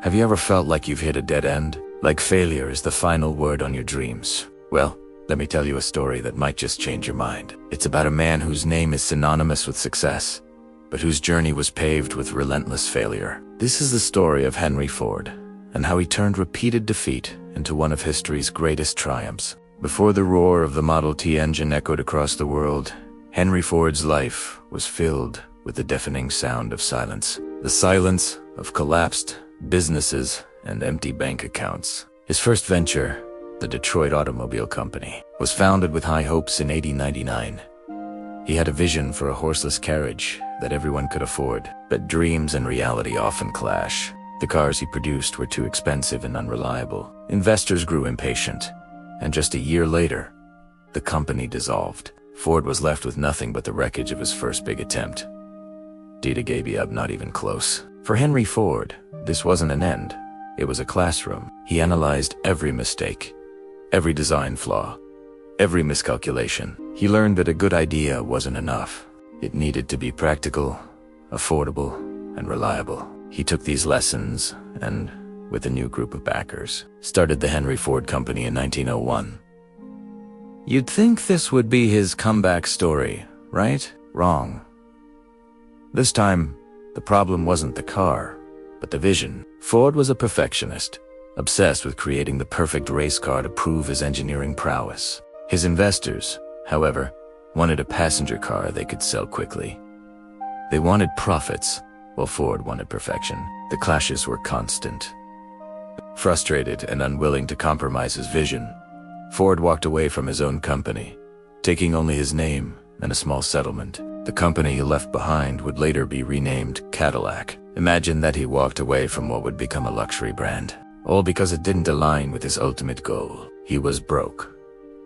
Have you ever felt like you've hit a dead end? Like failure is the final word on your dreams? Well, let me tell you a story that might just change your mind. It's about a man whose name is synonymous with success, but whose journey was paved with relentless failure. This is the story of Henry Ford, and how he turned repeated defeat into one of history's greatest triumphs. Before the roar of the Model T engine echoed across the world, Henry Ford's life was filled with the deafening sound of silence. The silence of collapsed businesses and empty bank accounts. His first venture, the Detroit Automobile Company, was founded with high hopes in 1899. He had a vision for a horseless carriage that everyone could afford, but dreams and reality often clash. The cars he produced were too expensive and unreliable. Investors grew impatient, and just a year later, the company dissolved. Ford was left with nothing but the wreckage of his first big attempt. Dita gave up, not even close. For Henry Ford, this wasn't an end. It was a classroom. He analyzed every mistake, every design flaw, every miscalculation. He learned that a good idea wasn't enough. It needed to be practical, affordable, and reliable. He took these lessons and, with a new group of backers, started the Henry Ford Company in 1901. You'd think this would be his comeback story, right? Wrong. This time, the problem wasn't the car, but the vision. Ford was a perfectionist, obsessed with creating the perfect race car to prove his engineering prowess. His investors, however, wanted a passenger car they could sell quickly. They wanted profits, while Ford wanted perfection. The clashes were constant. Frustrated and unwilling to compromise his vision, Ford walked away from his own company, taking only his name and a small settlement. The company he left behind would later be renamed Cadillac. Imagine that he walked away from what would become a luxury brand, all because it didn't align with his ultimate goal. He was broke.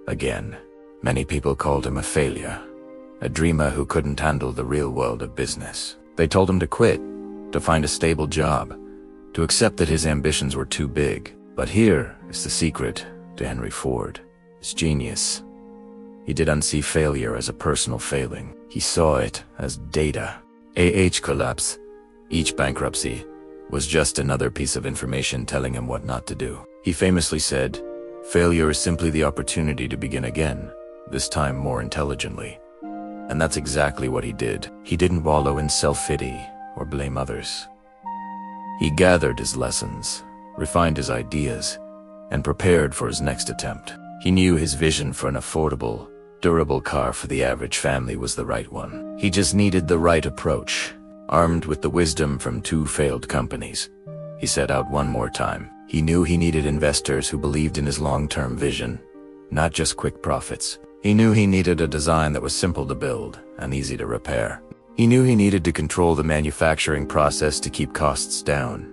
Again. Many people called him a failure, a dreamer who couldn't handle the real world of business. They told him to quit, to find a stable job, to accept that his ambitions were too big. But here is the secret to Henry Ford, his genius. He didn't see failure as a personal failing. He saw it as data. Collapse, each bankruptcy, was just another piece of information telling him what not to do. He famously said, "Failure is simply the opportunity to begin again, this time more intelligently." And that's exactly what he did. He didn't wallow in self-pity or blame others. He gathered his lessons, refined his ideas, and prepared for his next attempt. He knew his vision for an affordable, durable car for the average family was the right one. He just needed the right approach. Armed with the wisdom from two failed companies, he set out one more time. He knew he needed investors who believed in his long-term vision, not just quick profits. He knew he needed a design that was simple to build and easy to repair. He knew he needed to control the manufacturing process to keep costs down.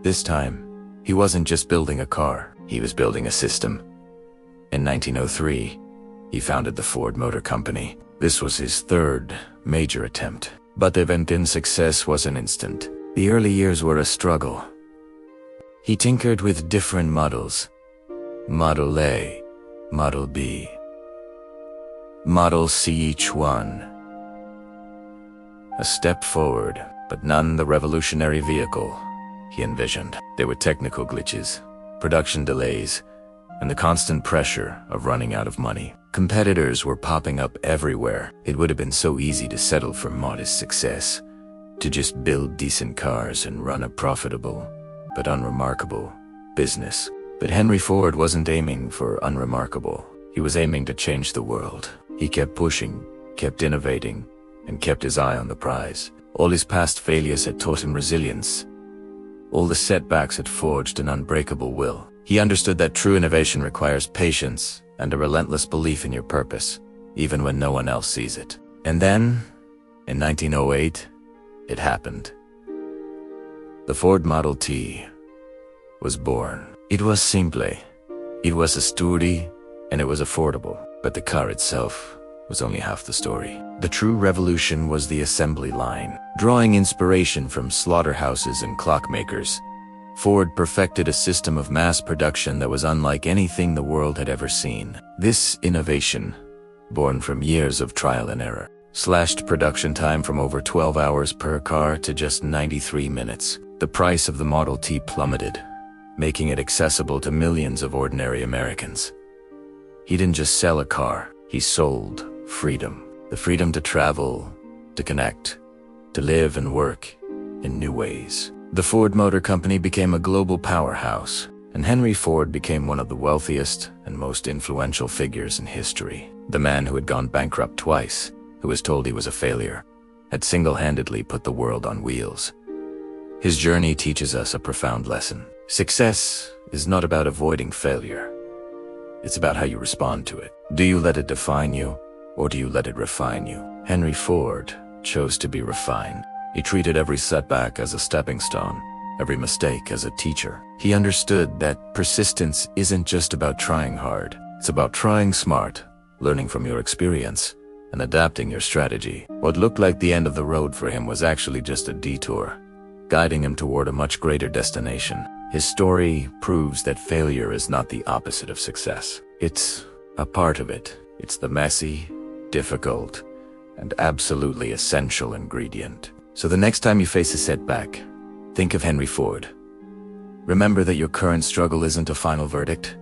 This time, he wasn't just building a car, he was building a system. In 1903, he founded the Ford Motor Company. This was his third major attempt. But the event in success wasn't instant. The early years were a struggle. He tinkered with different models. Model A, Model B, Model C, each one a step forward, but none the revolutionary vehicle he envisioned. There were technical glitches, production delays, and the constant pressure of running out of money. Competitors were popping up everywhere. It would have been so easy to settle for modest success, to just build decent cars and run a profitable, but unremarkable, business. But Henry Ford wasn't aiming for unremarkable. He was aiming to change the world. He kept pushing, kept innovating, and kept his eye on the prize. All his past failures had taught him resilience. All the setbacks had forged an unbreakable will. He understood that true innovation requires patience and a relentless belief in your purpose, even when no one else sees it. And then, in 1908, it happened. The Ford Model T was born. It was simple, it was sturdy, and it was affordable. But the car itself was only half the story. The true revolution was the assembly line. Drawing inspiration from slaughterhouses and clockmakers, Ford perfected a system of mass production that was unlike anything the world had ever seen. This innovation, born from years of trial and error, slashed production time from over 12 hours per car to just 93 minutes. The price of the Model T plummeted, making it accessible to millions of ordinary Americans. He didn't just sell a car, he sold freedom. The freedom to travel, to connect, to live and work in new ways. The Ford Motor Company became a global powerhouse, and Henry Ford became one of the wealthiest and most influential figures in history. The man who had gone bankrupt twice, who was told he was a failure, had single-handedly put the world on wheels. His journey teaches us a profound lesson. Success is not about avoiding failure. It's about how you respond to it. Do you let it define you, or do you let it refine you? Henry Ford chose to be refined. He treated every setback as a stepping stone, every mistake as a teacher. He understood that persistence isn't just about trying hard. It's about trying smart, learning from your experience, and adapting your strategy. What looked like the end of the road for him was actually just a detour, guiding him toward a much greater destination. His story proves that failure is not the opposite of success. It's a part of it. It's the messy, difficult, and absolutely essential ingredient. So the next time you face a setback, think of Henry Ford. Remember that your current struggle isn't a final verdict.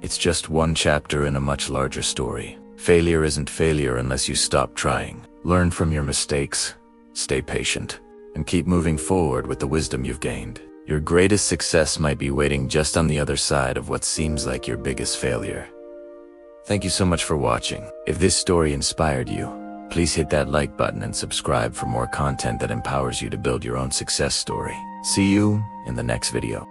It's just one chapter in a much larger story. Failure isn't failure unless you stop trying. Learn from your mistakes, stay patient, and keep moving forward with the wisdom you've gained. Your greatest success might be waiting just on the other side of what seems like your biggest failure. Thank you so much for watching. If this story inspired you, please hit that like button and subscribe for more content that empowers you to build your own success story. See you in the next video.